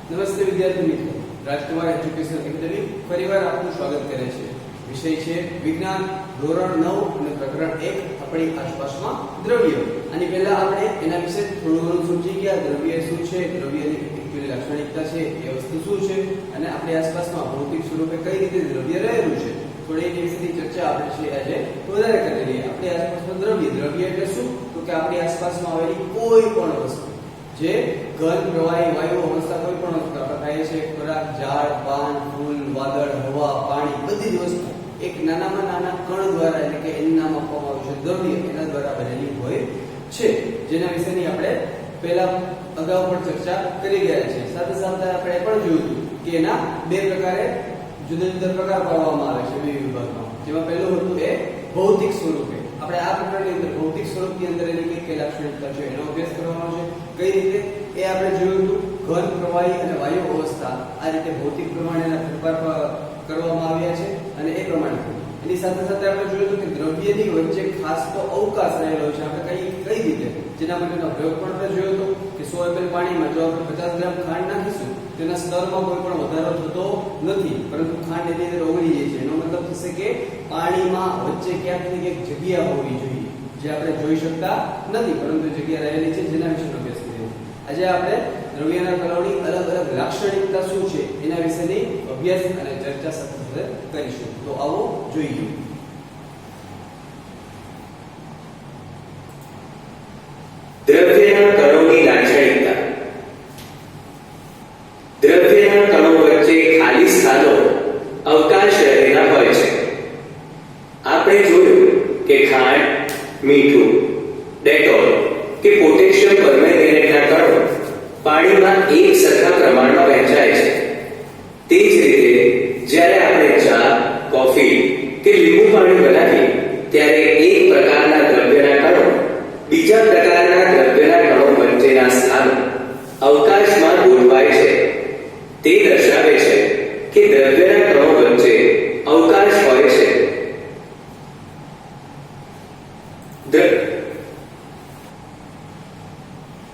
નમસ્તે વિદ્યાર્થી મિત્રો, રાજકુમાર એજ્યુકેશન એકેડમી ફરીવાર આપનું સ્વાગત કરે છે. વિષય છે વિજ્ઞાન ધોરણ 9 અને પ્રકરણ 1 આપણી આસપાસમાં દ્રવ્ય. આની પહેલા આપણે એના વિશે થોડું ઘણું સમજી ગયા. દ્રવ્ય શું છે, દ્રવ્યની એકચ્યુઅલી લાક્ષણિકતા છે, એ વસ્તુ શું છે અને આપણી આસપાસમાં ભૌતિક સ્વરૂપે કઈ રીતે દ્રવ્ય રહેલું છે, થોડી એની વિશેની ચર્ચા આપણે છે આજે વધારે કરી લઈએ. આપણી આસપાસમાં દ્રવ્ય એટલે શું? તો કે આપણી આસપાસમાં આવેલી કોઈ પણ વસ્તુ જે ઘન, પ્રવાહી, વાયુ અવસ્થા કોઈ પણ વસ્તુ આપણે ખાઈએ છીએ, ખોરાક, ઝાડ, પાન, ફૂલ, વાદળ, હવા, પાણી, બધી જ વસ્તુ એક નાનામાં નાના કણ દ્વારા એટલે કે એનું નામ આપવામાં આવ્યું છે દ્રવ્ય, એના દ્વારા બનેલી હોય છે, જેના વિશેની આપણે પહેલા અગાઉ પણ ચર્ચા કરી ગયા છે. સાથે સાથે આપણે એ પણ જોયું કે એના બે પ્રકારે જુદા જુદા પ્રકાર પાડવામાં આવે છે બે વિભાગમાં. જેમાં પહેલું હતું એ ભૌતિક સ્વરૂપે. આપણે આ પ્રકારની અંદર ભૌતિક સ્વરૂપની અંદર એની કઈ લાક્ષણિકતા છે એનો અભ્યાસ કરવાનો છે. કઈ રીતે એ આપણે જોયું હતું. ઘન, પ્રવાહી અને વાયુ અવસ્થા આ રીતે ભૌતિક પ્રમાણેના ફેરફાર કરવામાં આવ્યા છે અને એ પ્રમાણે એની સાથે સાથે આપણે જોયું હતું કે દ્રવ્યની વચ્ચે ખાસ તો અવકાશ રહેલો છે. આપણે કઈ રીતે જેના માટેનો પ્રયોગ પણ આપણે જોયો હતો કે 100 ml પાણીમાં જો આપણે 50 ગ્રામ ખાંડ નાખીશું તેના સ્તરમાં કોઈ પણ વધારો થતો નથી, પરંતુ ખાંડ એની અંદર ઓગળી જાય છે. એનો મતલબ થશે કે પાણીમાં વચ્ચે ક્યાંક ને ક્યાંક જગ્યા હોવી જોઈએ જે આપણે જોઈ શકતા નથી, પરંતુ જગ્યા રહેલી છે, જેના વિશે અભ્યાસ કરીએ. આજે આપણે દ્રવ્યના કણોની અલગ અલગ લાક્ષણિકતા શું છે એના વિશેની અભ્યાસ અને ચર્ચા સાથે કરીશું. તો આવો જોઈએ. દ્રવ્યના કણોની લાક્ષણિકતા. દ્રવ્યના કણો વચ્ચે ખાલી સ્થાનો અવકાશ રહેલા હોય છે. આપણે જોયું કે ખાંડ, મીઠું, ડેટોલ કે પોટેશિયમ પરમેંગેનેટના કણો પાણીમાં એક સરખા પ્રમાણમાં વહેંચાય છે. તે જ રીતે જ્યારે આપણે ચા, કોફી કે લીંબુ પાણી બનાવીએ ત્યારે એક પ્રકારના દ્રવ્યના કણો બીજા પ્રકારના દ્રવ્યના કણો વચ્ચેના સ્થાનો અવકાશમાં ગોઠવાય છે. તે દર્શાવે છે કે દ્રવ્યના કણો વચ્ચે અવકાશ હોય છે.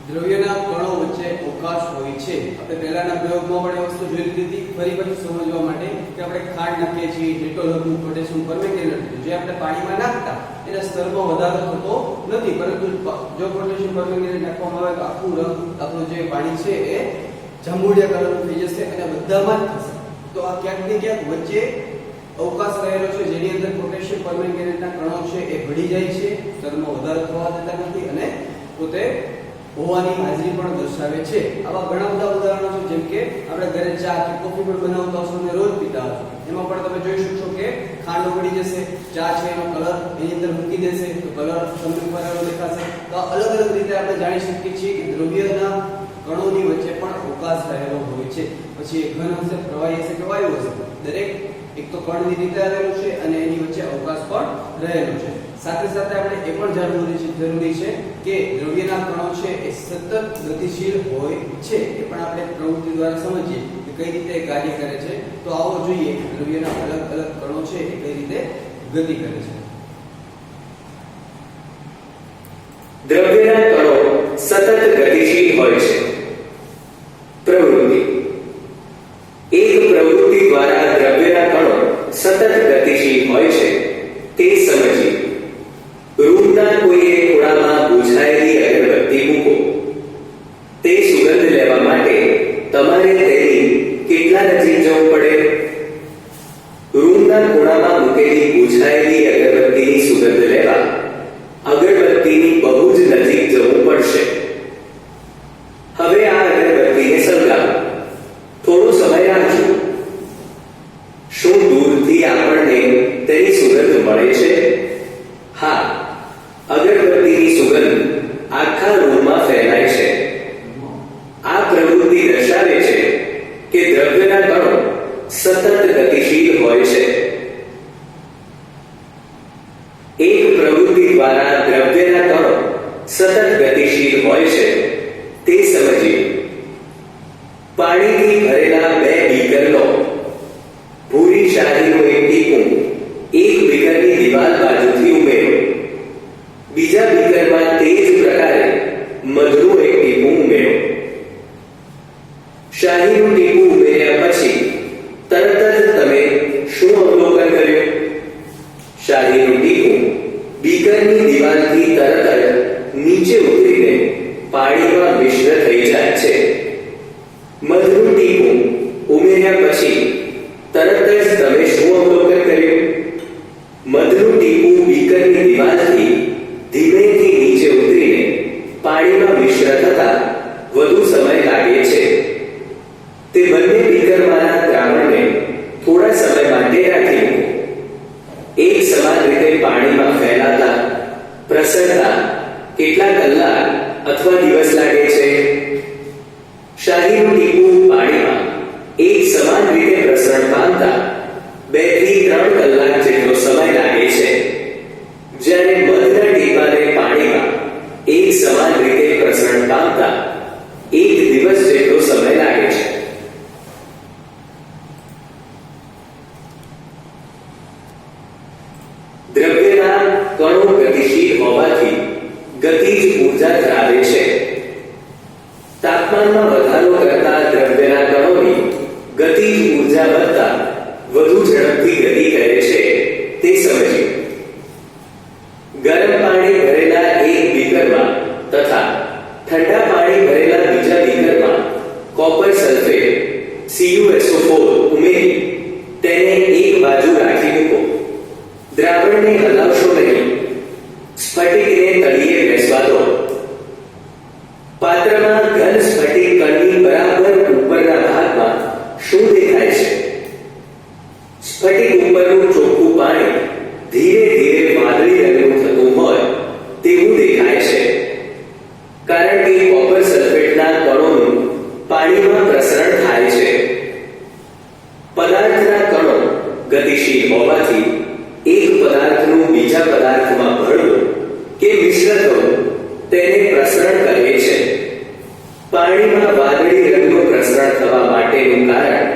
દ્રવ્યના કણો વચ્ચે અવકાશ હોય છે. આપણે પહેલાના પ્રયોગમાં પણ એ વસ્તુ જોઈ લીધી હતી. ફરી પછી સમજવા માટે કે આપણે ખાંડ નાખીએ છીએ, ડેટોલ હતું, પોટેશિયમ પરમેંગેનેટ હતું, જે આપણે પાણીમાં નાખતા એના સ્તરમાં વધારો થતો નથી, પરંતુ જો પોટેશિયમ પરમેંગેનેટ નાખવામાં આવે તો આખું રંગ આપણું જે પાણી છે એ જાંબુડિયા કલરનું થઈ જશે અને બધામાં જ થશે. તો આ ક્યાંક ને ક્યાંક વચ્ચે અવકાશ રહેલો છે, જેની અંદર પોટેશિયમ પરમેંગેનેટના કણો છે એ ભળી જાય છે, સ્તરમાં વધારો થવા દેતા નથી અને પોતે હોવાની હાજરી પણ દર્શાવે છે. આવા ઘણા બધા ઉદાહરણો છે, જેમ કે આપણે ઘરે ચા કે કોફી પણ બનાવતા હશો અને રોજ પીતા હશો. એમાં પણ તમે જોઈ શકશો કે ખાંડ ઓગળી જશે, ચા છે એનો કલર એની અંદર મૂકી દેશે તો કલર તમને ફરેલો દેખાશે. તો અલગ અલગ રીતે આપણે જાણી શકીએ છીએ કે દ્રવ્યના કણોની વચ્ચે પણ અવકાશ રહેલો હોય છે. પછી એ ઘન હશે, પ્રવાહી હશે કે વાયુ હશે, દરેક એક તો કણની રીતે આવેલું છે અને એની વચ્ચે અવકાશ પણ રહેલો છે. સાથે સાથે આપણે એ પણ જાણવું જરૂરી છે કે દ્રવ્યના કણો છે એ સતત ગતિશીલ હોય છે. એ પણ આપણે પ્રવૃત્તિ દ્વારા સમજીએ કે કઈ રીતે કાર્ય કરે છે. તો આવો જોઈએ કે દ્રવ્યના અલગ અલગ કણો છે એ કઈ રીતે ગતિ કરે છે. દ્રવ્યના કણો સતત ગતિશીલ હોય છે. પ્રવૃત્તિ. એક પ્રવૃત્તિ દ્વારા દ્રવ્યના કણો સતત ગતિશીલ હોય છે તે સમજીએ. રૂમના કોઈ એક ખૂણામાં બુઝાયેલી અગરબત્તી મૂકો. તે સુગંધ લેવા માટે તમારે તેની કેટલા નજીક જવું પડે? રૂમના ખૂણામાં મૂકેલી બુઝાયેલી અગરબત્તીની સુગંધ લેવા અગરબત્તીની બહુ જ નજીક જવું પડશે. હવે આ અગરબત્તીને સળગાવો. થોડો સમય રાખજો. શું દૂરથી આપણને તેની સુગંધ મળે છે? હા, અગરબત્તીની સુગંધ આખા રૂમમાં ફેલાય છે. આ પ્રવૃત્તિ દર્શાવે છે કે દ્રવ્યના કણો સતત ગતિશીલ હોય છે. એક પ્રવૃત્તિ દ્વારા દ્રવ્યના કણો સતત ગતિશીલ હોય છે તે સમજીએ. પાણીથી ભરેલા 2 બીકર લો. ભૂરી શાહીનું એક ટીપું એક બીકરની દિવાલ બાજુથી ઉમેરો. બીજા બીકરમાં તે જ પ્રકારે મધનું એક ટીપું ઉમેરો. શાહીનું ટીપું ઉમેર્યા પછી તરત જ તમે શું અવલોકન કર્યું? શાહીનું ટીપું બીકરની દિવાલથી તરત જ નીચે ઉતરીને પાણીમાં મિશ્ર થઈ જાય છે. મધનું ટીપું ઉમેર્યા પછી તરત જ તમે શું અવલોકન કર્યું? મધનું ટીપું બીકરની દિવાલથી ધીમેથી નીચે ઉતરીને પાણીમાં મિશ્ર થતા વધુ સમય લાગે છે. તે બંને બીકરમાંના દ્રાવણને થોડા સમય માટે રાખી મૂકો. એક સમાન રીતે પાણીમાં ફેલાતા પ્રસરતા કેટલા કલાક અથવા દિવસ લાગે છે? શાહીનું ટીપું પાણીમાં એક સમાન રીતે પ્રસરણ પામતા 2 થી 3 કલાક જેટલો સમય લાગે છે. જ્યારે મધના ટીપાને પાણીમાં એક સમાન રીતે પ્રસરણ પામતા 1 દિવસ જેટલો સમય લાગે છે. દ્રવ્યના કણો ગતિશીલ હોવાથી ગતિજ ઊર્જા ધરાવે છે. તાપમાનમાં વધારો કરતા દ્રવ્યના કણોની ગતિજ ઊર્જા વધતા વધુ ઝડપથી ગતિ કરે છે તે સમજીએ. ગરમ પાણી ભરેલા એક બીકરમાં તથા ઠંડા પાણી ભરેલા બીજા બીકરમાં કોપર સલ્ફેટ CuSO4 ઉમેરી તેને એક બાજુ રાખી મૂકો. દ્રાવણને હલાવશો નહીં. સ્ફટિકને તળિયે બેસવા દો. પાત્રમાં ઘન સ્ફટિક કણની બરાબર ઉપરના ભાગમાં શું દેખાય છે? સ્ફટિક ઉપરનું ચોખ્ખું પાણી ધીરે ધીરે વાદળી રંગનું થતું હોય તેવું દેખાય છે. કારણ કે કોપર સલ્ફેટના કણોનું પાણીમાં પ્રસરણ થાય છે. પદાર્થના કણો ગતિશીલ હોવાથી એક પદાર્થનું બીજા પદાર્થમાં ભળવું કે મિશ્ર થવું તેને પ્રસરણ કહે છે. પાણીમાં વાદળી રંગનું પ્રસરણ થવા માટેનું કારણ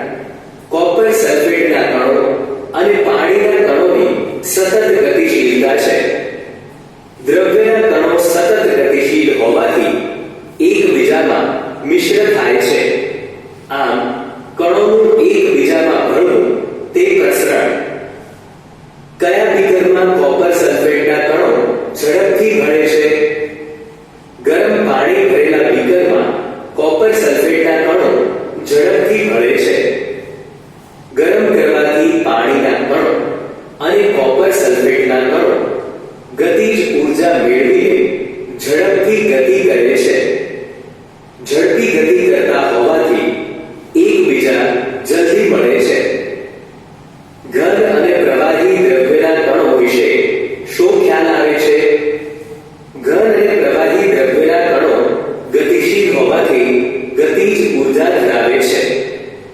કોપર સલ્ફેટના કણો અને પાણીના કણોની સતત ગતિશીલતા છે. દ્રવ્યના કણો સતત ગતિશીલ હોવાથી એકબીજામાં મિશ્ર થાય છે. આમ કણોનું એકબીજામાં ભળવું તે પ્રસરણ. કયા બીકરમાં કોપર સલ્ફેટના કણો ઝડપથી ભળે છે? ગરમ પાણી ભરેલા બીકરમાં કોપર સલ્ફેટના કણો ઝડપથી ભળે છે. ગરમ કરવાથી પાણીના કણો અને કોપર સલ્ફેટના કણો ગતિજ ઊર્જા મેળવીને ઝડપથી ગતિ કરે છે. ઝડપી ગતિ કરતા હોવાથી એકબીજા જલ્દી મળે છે. ઘન અને પ્રવાહી દ્રવ્યના કણો વિશે શું ખ્યાલ આવે છે? ઘન અને પ્રવાહી દ્રવ્યના કણો ગતિશીલ હોવાથી ગતિજ ઊર્જા ધરાવે છે.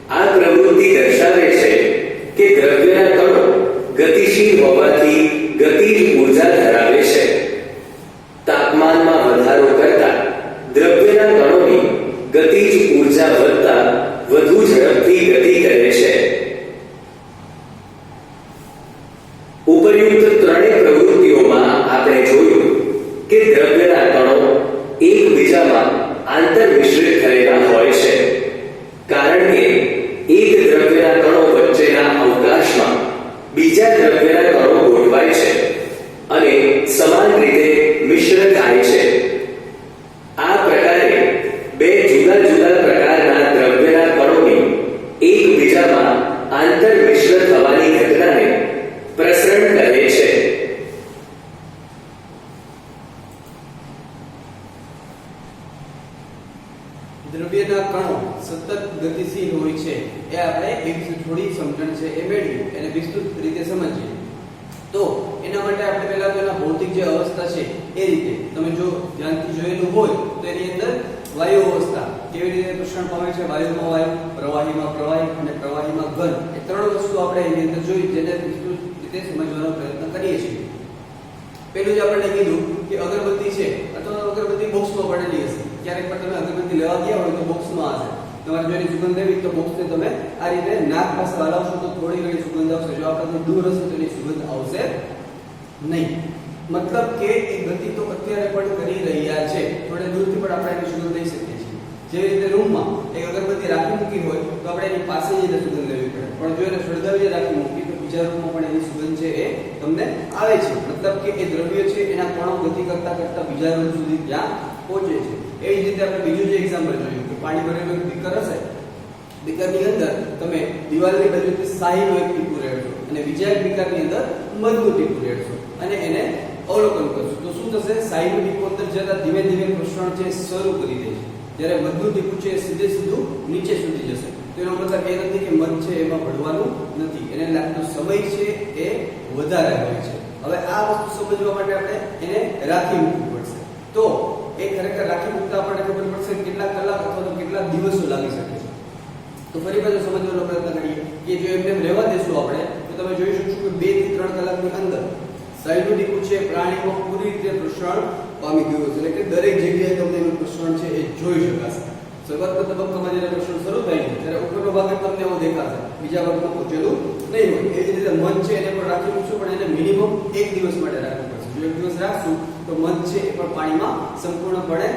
આ પ્રવૃત્તિ દર્શાવે છે કે દ્રવ્યના કણો ગતિશીલ હોવાથી ગતિજ ઊર્જા ધરાવે છે. તાપમાનમાં વધારો કરતા દ્રવ્યના કણોની ગતિજ ઊર્જા વધતા વધુ ઝડપથી ગતિ કરે છે. ઉપરયુક્ત ત્રણેય પ્રવૃત્તિઓમાં આપણે જોયું કે દ્રવ્યના કણો એકબીજામાં આંતરમિશ્રિત થયેલા હોય છે. કારણ કે એક દ્રવ્યના કણો વચ્ચેના અવકાશમાં બીજા દ્રવ્યના કણો ગોઠવાય છે અને સમાન રીતે મિશ્ર થાય છે. આ પ્રકારે બે જુદા જુદા પ્રકારના દ્રવ્યના કણોની એકબીજામાં આંતરમિશ્ર થવાની ઘટનાને પ્રસરણ કહે છે. દ્રવ્યના કણો સતત ગતિશીલ હોય છે એ આપણે એક થોડી સમજણ છે એ મેળવી એને વિસ્તૃત રીતે સમજીએ. તો એના માટે આપણે પહેલા તો એના ભૌતિક જે અવસ્થા છે એ રીતે તમે જો ધ્યાનથી જોયેલું હોય તો એની અંદર વાયુ અવસ્થા કેવી રીતે પ્રસરણ પામે છે. વાયુમાં વાયુ, પ્રવાહીમાં પ્રવાહી અને પ્રવાહીમાં ઘન. એ ત્રણ વસ્તુ આપણે એની અંદર જોઈ જેને વિસ્તૃત રીતે સમજવાનો પ્રયત્ન કરીએ છીએ. પેલું જ આપણે કીધું કે અગરબત્તી છે અથવા અગરબત્તી બોક્સમાં પડેલી હશે. ક્યારેક પણ તમે અગરબત્તી લેવા ગયા હોય તો બોક્સમાં હશે. તમારે જો એની સુગંધ લેવી તો બોક્સને તમે આ રીતે નાક પાસે હલાવશો તો થોડી ઘણી સુગંધ આવશે. જો આપણે દૂર હશે તો એની સુગંધ આવશે નહીં. મતલબ કે એ ગતિ તો અત્યારે પણ કરી રહ્યા છે. થોડે દૂરથી પણ આપણે એની સુગંધ લઈ શકીએ છીએ. જેવી રીતે રૂમમાં એક અગરબત્તી રાખી મૂકી હોય તો આપણે એની પાસે જઈને સુગંધ લેવી પડે, પણ જો એને સળગાવી રાખી મૂકી તો બીજા રૂમમાં પણ એની સુગંધ છે એ તમને આવે છે. મતલબ કે એ દ્રવ્ય છે એના કણો ગતિ કરતા કરતા બીજા રૂમ સુધી ત્યાં પહોંચે છે. એવી જ રીતે આપણે બીજું જે એક્ઝામ્પલ જોયું કે પાણી ભરેલું એક બીકર હશે, બીકરની અંદર તમે દિવાલની બાજુથી શાહીનું એક ટીપું રેડશો અને બીજા એક બીકરની અંદર મધનું ટીપું રેડશો અને એને અવલોકન કરશો તો શું થશે? શાહીનું ટીપું અંદર જતા ધીમે ધીમે પ્રસરણ છે શરૂ કરી દે છે, જ્યારે મધનું ટીપું છે એ સીધે સીધું નીચે સુધી જશે. તો એનો મતલબ એ નથી કે મધ છે એમાં ભળવાનું નથી, એને લાગતો સમય છે એ વધારે હોય છે. હવે આ વસ્તુ સમજવા માટે આપણે એને રાખી મૂકવું પડશે. તો એ ખરેખર રાખી મૂકતા આપણને ખબર પડશે કેટલા કલાક અથવા તો કેટલા દિવસો લાગી શકે છે. તો ફરી પાછું સમજવાનો પ્રયત્ન કરીએ કે જો એમને રહેવા દેશું આપણે તો તમે જોઈ શકશો કે 2 થી 3 કલાકની અંદર શાહીનું ટીપું છે પ્રાણીમાં પૂરી રીતે પ્રસરણ પામી ગયું છે, એટલે કે દરેક જગ્યાએ તમને એનું પ્રસરણ છે એ જોઈ શકાશે. શરૂઆતના તબક્કામાં જ્યારે પ્રસરણ શરૂ થાય છે ત્યારે ઉપરનો ભાગ તમને એવો દેખાશે, બીજા ભાગમાં પહોંચેલું નહીં હોય. એ જ રીતે મધ છે એને પણ રાખી મૂકશું, પણ એને મિનિમમ 1 દિવસ માટે રાખવું પડશે. જો 1 દિવસ રાખશું તો મધ છે એ પણ પાણીમાં સંપૂર્ણપણે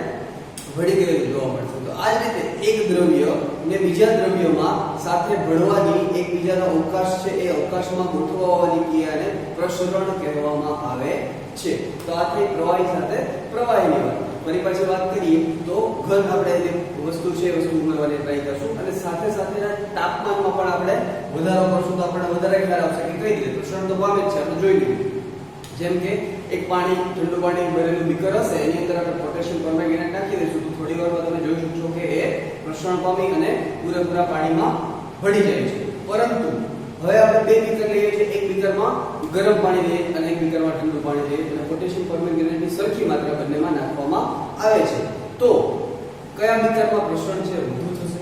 ભળી ગયેલું જોવા મળશે. તો આ જ રીતે એક દ્રવ્ય ને બીજા દ્રવ્યમાં સાથે ભળવાની એકબીજાનો અવકાશ છે એ અવકાશમાં ગોઠવાવાની ક્રિયાને પ્રસરણ કહેવામાં આવે છે. તો આ થઈ પ્રવાહી સાથે પ્રવાહીની વાત. ફરી પાછી વાત કરીએ તો ઘન આપણે જે વસ્તુ છે વસ્તુ ઉમેરવાની ટ્રાય કરશું અને સાથે સાથેના તાપમાનમાં પણ આપણે વધારો કરશું તો આપણને વધારે ખ્યાલ આવશે કે કઈ રીતે પ્રસરણ તો પામે જ છે. આપણે જોઈ લઈએ, જેમ કે એક પાણી ઠંડુ પાણી ભરેલું બીકર હશે એની અંદર આપણે પોટેશિયમ પરમેંગનેટ નાખી દઈશું તો થોડી વારમાં તમે જોઈ શકશો કે એ પ્રસરણ પામી અને પૂરેપૂરા પાણીમાં ભળી જાય છે. પરંતુ હવે આપણે 2 બીકર લઈએ છીએ, એક બીકરમાં ગરમ પાણી લઈએ અને એક બીકરમાં ઠંડુ પાણી લઈએ અને પોટેશિયમ પરમેંગનેટની સરખી માત્રા બંનેમાં નાખવામાં આવે છે. તો કયા બીકરમાં પ્રસરણ છે વધુ થશે?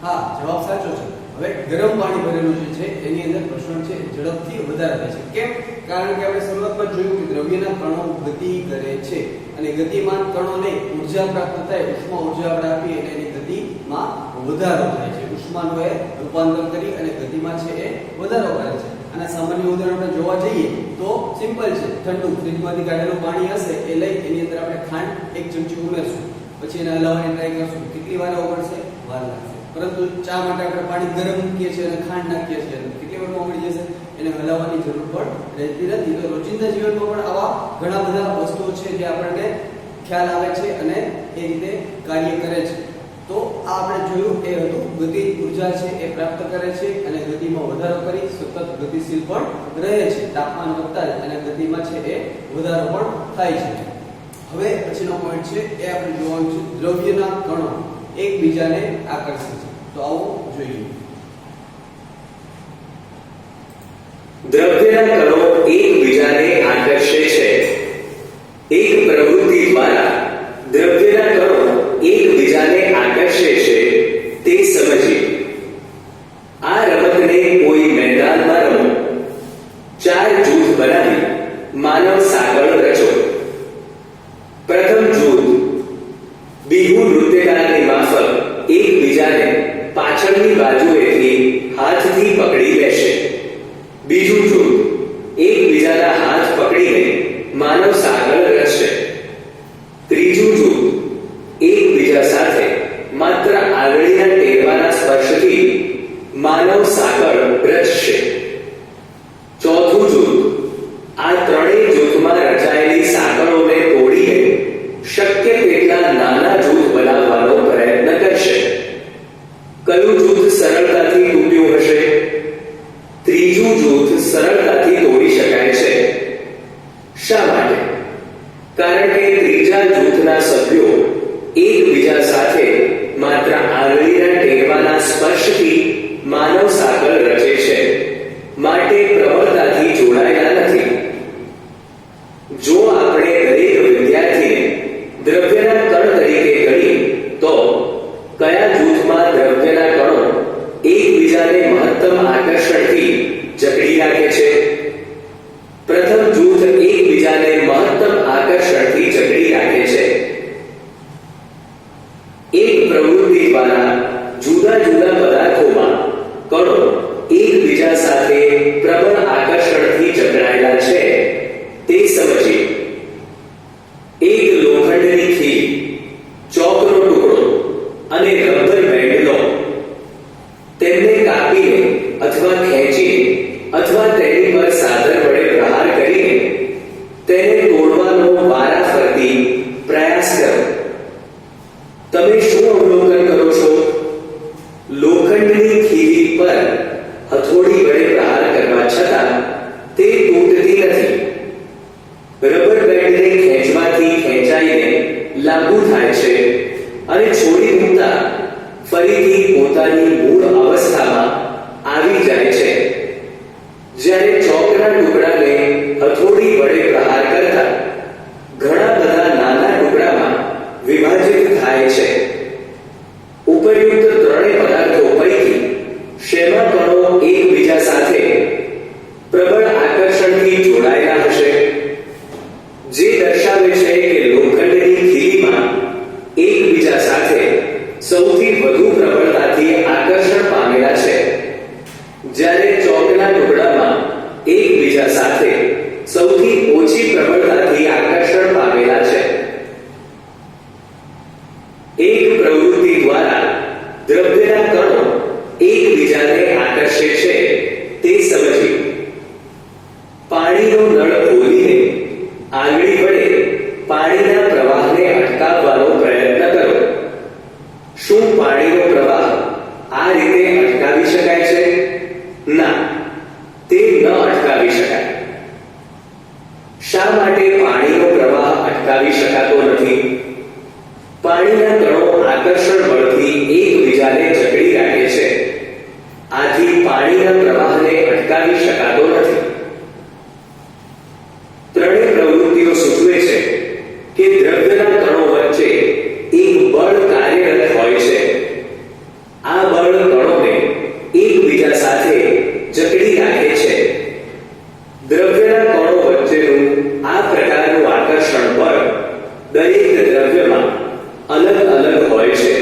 હા, જવાબ સાચો છે. હવે ગરમ પાણી ભરેલું જે છે એની અંદર પ્રસરણ છે ઝડપથી વધારે થાય છે. કેમ? કારણ કે આપણે શરૂઆતમાં જોયું કે દ્રવ્યના કણો ગતિ કરે છે અને ગતિમાન કણોને ઊર્જા પ્રાપ્ત થાય, ઉષ્મા ઊર્જા આપણે આપીએ એટલે એની ગતિમાં વધારો થાય છે. ઉષ્માનું એ રૂપાંતર કરી અને ગતિમાં છે એ વધારો કરે છે. અને સામાન્ય ઉદાહરણ આપણે જોવા જઈએ તો સિમ્પલ છે. ઠંડુ ફ્રીજમાંથી કાઢેલું પાણી હશે એ લઈ એની અંદર આપણે ખાંડ 1 ચમચી ઉમેરશું, પછી એને હલાવવાની ટ્રાય કરશું. કેટલી વાર ઓગળશે? વાર લાગશે. પરંતુ ચા માટે આપણે પાણી ગરમ મૂકીએ છીએ અને ખાંડ નાખીએ છીએ, કેટલી વારમાં ઓગળી જશે? એને હલાવવાની જરૂર પણ રહેતી નથી. તો રોજિંદા જીવનમાં પણ આવા ઘણા બધા વસ્તુઓ છે જે આપણને ખ્યાલ આવે છે અને એ રીતે કાર્ય કરે છે. તો આ આપણે જોયું એ હતું ગતિ ઊર્જા છે એ પ્રાપ્ત કરે છે અને ગતિમાં વધારો કરી સતત ગતિશીલ પણ રહે છે. તાપમાન વધતા જ અને ગતિમાં છે એ વધારો પણ થાય છે. હવે પછીનો પોઈન્ટ છે એ આપણે જોવાનું છે દ્રવ્યના કણો એકબીજાને આકર્ષે છે. તો આવો જોઈએ. દ્રવ્યના કણો એકબીજાને આકર્ષે છે. એક પ્રવૃત્તિ દ્વારા દ્રવ્યના કણો એકબીજાને આકર્ષે છે તે સમજીએ. આ રમતને કોઈ મેદાનમાં રમો. 4 જૂથ બનાવી માનવ સાંકળ રચો. પ્રથમ જૂથ બિહુ નૃત્યકારની માફક એકબીજાને પાછળની બાજુએથી હાથથી પકડી લેશે. બીજું જૂથ એકબીજાના હાથ પકડીને માનવ સાંકળ રચશે. ત્રીજું જૂથ એકબીજા સાથે માત્ર આંગળીના ટેરવાના સ્પર્શથી માનવ સાંકળ રચશે. ચોથું જૂથ આ ત્રણેય જૂથમાં રચાયેલી સાંકળોને તોડીને શક્ય તેટલા નાના જૂથ બનાવવાનો પ્રયત્ન કરશે. કયું જૂથ સરળતાથી તૂટ્યું હશે? ત્રીજું જૂથ સરળતાથી તોડી શકાય છે. શા માટે? કારણ કે ત્રીજા જૂથના સભ્યો એકબીજા સાથે માત્ર આંગળીના ટેરવાના સ્પર્શથી માનવ સાંકળ રચે છે, માટે પ્રબળતાથી જોડાયેલા નથી. જો આપણે દરેક વિદ્યાર્થીને દ્રવ્યના કણ તરીકે ગણીએ તો કયા જૂથમાં દ્રવ્યના કણો એકબીજાને મહત્તમ આકર્ષણથી જકડી રાખે છે? પ્રથમ જૂથ એકબીજાને મહત્તમ આકર્ષણથી જકડી રાખે છે. એક પ્રવૃત્તિ દ્વારા જુદા જુદા પદાર્થોમાં કણો એકબીજા સાથે પ્રબળ આકર્ષણથી જકડાયેલા છે તે સમજીએ. એક લોખંડની ખીલી, ચોકનો ટુકડો અને રબર બેન્ડ લો. કાપીને અથવા ખેંચીને અથવા તેની પર સાધન વડે પ્રહાર કરીને તેને તોડવાનો વારાફરતી પ્રયાસ કરો. તમે શું અવલોકન કરો છો? લોખંડની ખીલી પર હથોડી વડે પ્રહાર કરવા છતાં તે તૂટતી નથી. રબર બેન્ડને ખેંચવાથી ખેંચાઈને લાગુ થાય છે અને છોડી મૂકતા ફરીથી પોતાની મૂળ અવસ્થામાં આવી જાય છે. જ્યારે ચોકના ટુકડાને હથોડી વડે પ્રહાર કરતા ઘણા બધા નાના ટુકડામાં વિભાજિત થાય છે. ઉપયુક્ત ત્રણેય પદાર્થો પૈકી શેમાં કણો એકબીજા સાથે પ્રબળ આકર્ષણથી જોડાયેલા હશે? જે દર્શાવે છે કે લોખંડની ખીલીમાં એકબીજા સાથે સૌથી વધુ પ્રબળતાથી આકર્ષણ પામેલા છે, જ્યારે ચોકના ટુકડામાં એકબીજા સાથે સૌથી ઓછી પ્રબળતાથી આકર્ષણ પામેલા છે. એક પ્રવૃત્તિ દ્વારા દ્રવ્યના કણો એકબીજાને આકર્ષે છે તે સમજીએ. પાણીનો નળ ખોલીને આંગળી વડે પાણીના પ્રવાહને અટકાવવાનો પ્રયત્ન કરો. શું પાણીનો પ્રવાહ આ રીતે અટકાવી શકાય છે? ના, તે ન અટકાવી શકાય. શા માટે પાણીનો પ્રવાહ અટકાવી શકાતો નથી? પાણીના કણો આકર્ષણ બળથી એકબીજાને જકડી રાખે છે. આથી પાણીના પ્રવાહને અટકાવી શકાતો નથી. ત્રણેય પ્રવૃત્તિઓ સૂચવે છે કે દ્રવ્યના કણો વચ્ચે એક બળ કાર્યરત હોય છે. આ બળ કણોને એકબીજા સાથે જકડી રાખે છે. દ્રવ્યના કણો વચ્ચેનું આ પ્રકારનું આકર્ષણ બળ દરેક દ્રવ્યમાં અલગ અલગ હોય છે.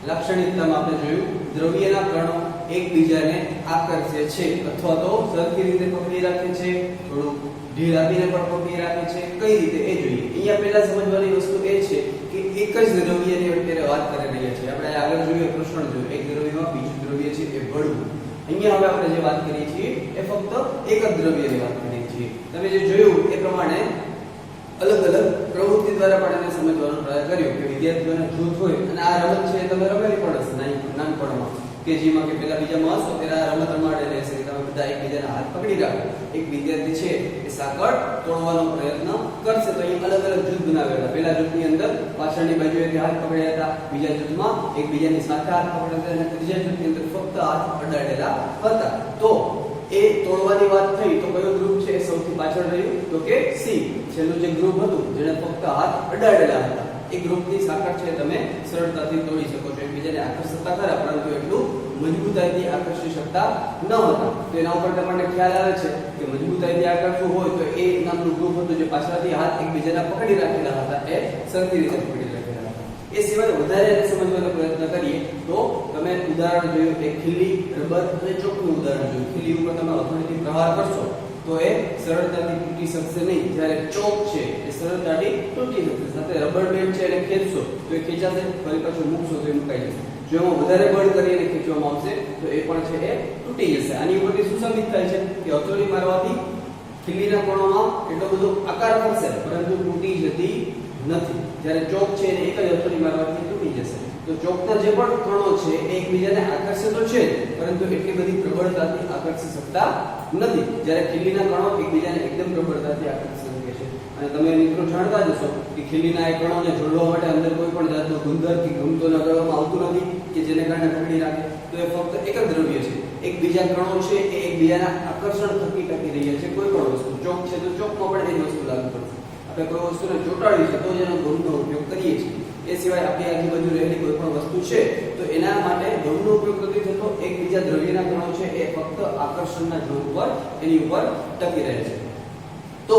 લાક્ષણિકતામાં આપણે જોયું દ્રવ્યના કણો એકબીજાને આકર્ષે છે અથવા તો સરખી રીતે પકડી રાખે છે, થોડું ઢીલ આપીને પણ પકડી રાખે છે. કઈ રીતે એ જોઈએ. અહીંયા પહેલા સમજવાની વસ્તુ એ છે કે એક જ દ્રવ્યની અત્યારે વાત કરી રહ્યા છીએ. આપણે આગળ જોયું પ્રશ્ન જોયું, એક દ્રવ્યમાં બીજું દ્રવ્ય છે એ ભળવું. અહીંયા હવે આપણે જે વાત કરીએ છીએ એ ફક્ત એક જ દ્રવ્યની વાત કરીએ છીએ. તમે જે જોયું એ પ્રમાણે અલગ અલગ પ્રવૃત્તિ દ્વારા પણ એને સમજવાનો પ્રયાસ કર્યો કે વિદ્યાર્થીઓના જૂથ હોય અને આ રમત છે તમે રમેલી પણ હશે નાનપણમાં, કે જેમાં કે પેલા બીજામાં હશો ત્યારે આ રમત રમાડેલી હશે કે તમે બધા એકબીજાના હાથ પકડી રાખો. એક વિદ્યાર્થી છે એ સાંકળ તોડવાનો પ્રયત્ન કરશે તો અહીં અલગ અલગ જૂથ બનાવેલા. પેલા જૂથની અંદર પાછળની બાજુએથી હાથ પકડ્યા હતા, બીજા જૂથમાં એકબીજાની સાથે હાથ પકડ્યા હતા અને ત્રીજા જૂથની અંદર ફક્ત હાથ અડાડેલા હતા. તો એ તોડવાની વાત થઈ તો કયો ગ્રુપ છે એ સૌથી પાછળ રહ્યું? તો કે સી, છેલ્લું જે ગ્રુપ હતું જેને ફક્ત હાથ અડાડેલા હતા. એ ગ્રુપની સાંકળ છે તમે સરળતાથી તોડી શકો છો. એકબીજાને આકર્ષતા ખરા પરંતુ એટલું મજબૂતાઈથી આકર્ષી શકતા ન હતા. તો એના ઉપર તમને ખ્યાલ આવે છે કે મજબૂતાઈથી આકર્ષવું હોય તો એ નામનું ગ્રુપ હતું જે પાછળથી હાથ એકબીજાના પકડી રાખેલા હતા, એ સરખી રીતે પકડી રાખેલા હતા. એ સિવાય વધારે સમજવાનો પ્રયત્ન કરીએ તો તમે ઉદાહરણ જોયું કે ખીલી, રબર અને ચોકનું ઉદાહરણ જોયું. ખીલી ઉપર તમે હથોડીથી પ્રહાર કરશો તો એ સરળતાથી તૂટી શકશે નહીં, જ્યારે ચોક છે એ સરળતાથી તૂટી શકશે. સાથે રબર બેન્ડ છે એને ખેંચશો તો એ ખેંચાશે, ફરી પાછું મૂકશો તો એ મુકાઈ જશે. જો એમાં વધારે બળ કરીને ખેંચવામાં આવશે તો એ પણ છે એ તૂટી જશે. આની ઉપરથી શું સાબિત થાય છે કે હથોડી મારવાથી ખીલીના કણોમાં એટલો બધો આકાર મળશે પરંતુ તૂટી જતી નથી, જ્યારે ચોક છે એને એક જ હથોડી મારવાથી તૂટી જશે. તો ચોકના જે પણ કણો છે એ એકબીજાને આકર્ષે તો છે પરંતુ એટલી બધી પ્રબળતાથી આકર્ષી શકતા નથી, જ્યારે ખીલીના કણો એકબીજાને એકદમ પ્રબળતાથી આકર્ષી શકે છે. અને તમે મિત્રો જાણતા જ હશો કે ખીલીના એ કણોને જોડવા માટે અંદર કોઈ પણ જાતનો ગુંદર કે ગમતો લગાડવામાં આવતું નથી કે જેને કારણે પકડી રાખે. તો એ ફક્ત એક જ દ્રવ્ય છે. એકબીજા કણો છે એ એકબીજાના આકર્ષણ થકી ટકી રહ્યા છે. કોઈ પણ વસ્તુ ચોક છે તો ચોકમાં પણ એ જ વસ્તુ લાગુ પડશે. આપણે કોઈ વસ્તુને ચોંટાડી છે તો જ એનો ગમનો ઉપયોગ કરીએ છીએ. એ સિવાય આપણી આજુબાજુ રહેલી કોઈ પણ વસ્તુ છે તો એના માટે ગમનો ઉપયોગ નથી થતો. એકબીજા દ્રવ્યના કણો છે એ ફક્ત આકર્ષણના જોર પર એની ઉપર ટકી રહે છે. તો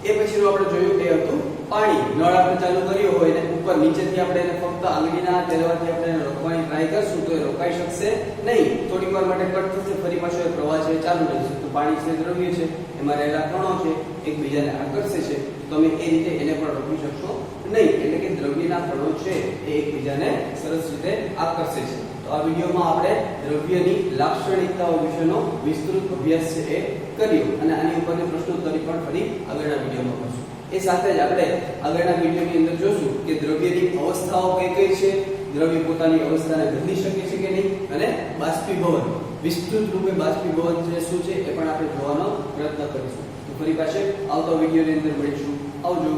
એ પછીનું આપણે જોયું એ હતું પાણી. નળ આપણે ચાલુ કર્યો હોય ને ઉપર નીચેથી આપણે એને ફક્ત આંગળીના તેલવાથી આપણે એને રોકવાની ટ્રાય કરશું તો એ રોકાઈ શકશે નહીં. થોડીક વાર માટે કટ થશે, ફરી પાછો એ પ્રવાહ છે ચાલુ રહેશે. તો પાણી છે દ્રવ્ય છે, એમાં રહેલા કણો છે એકબીજાને આકર્ષે છે, તમે એ રીતે એને પણ રોકી શકશો નહીં, એટલે કે દ્રવ્યના કણો છે એ એકબીજાને સરસ રીતે આકર્ષે છે. તો આ વિડીયોમાં આપણે દ્રવ્યની લાક્ષણિકતાઓ વિશેનો વિસ્તૃત અભ્યાસ છે એ કર્યો અને આની ઉપરની પ્રશ્નોત્તરી પણ ફરી આગળના વિડીયોમાં કરશું. એ સાથે જ આપણે આગળના વિડીયોની અંદર જોશું કે દ્રવ્યની અવસ્થાઓ કઈ કઈ છે, દ્રવ્ય પોતાની અવસ્થાને બદલી શકે છે કે નહીં, અને બાષ્પીભવન, વિસ્તૃત રૂપે બાષ્પીભવન છે શું છે એ પણ આપણે જોવાનો પ્રયત્ન કરીશું. તો ફરી પાછળ આવતા વિડીયોની અંદર મળીશું. આવજો.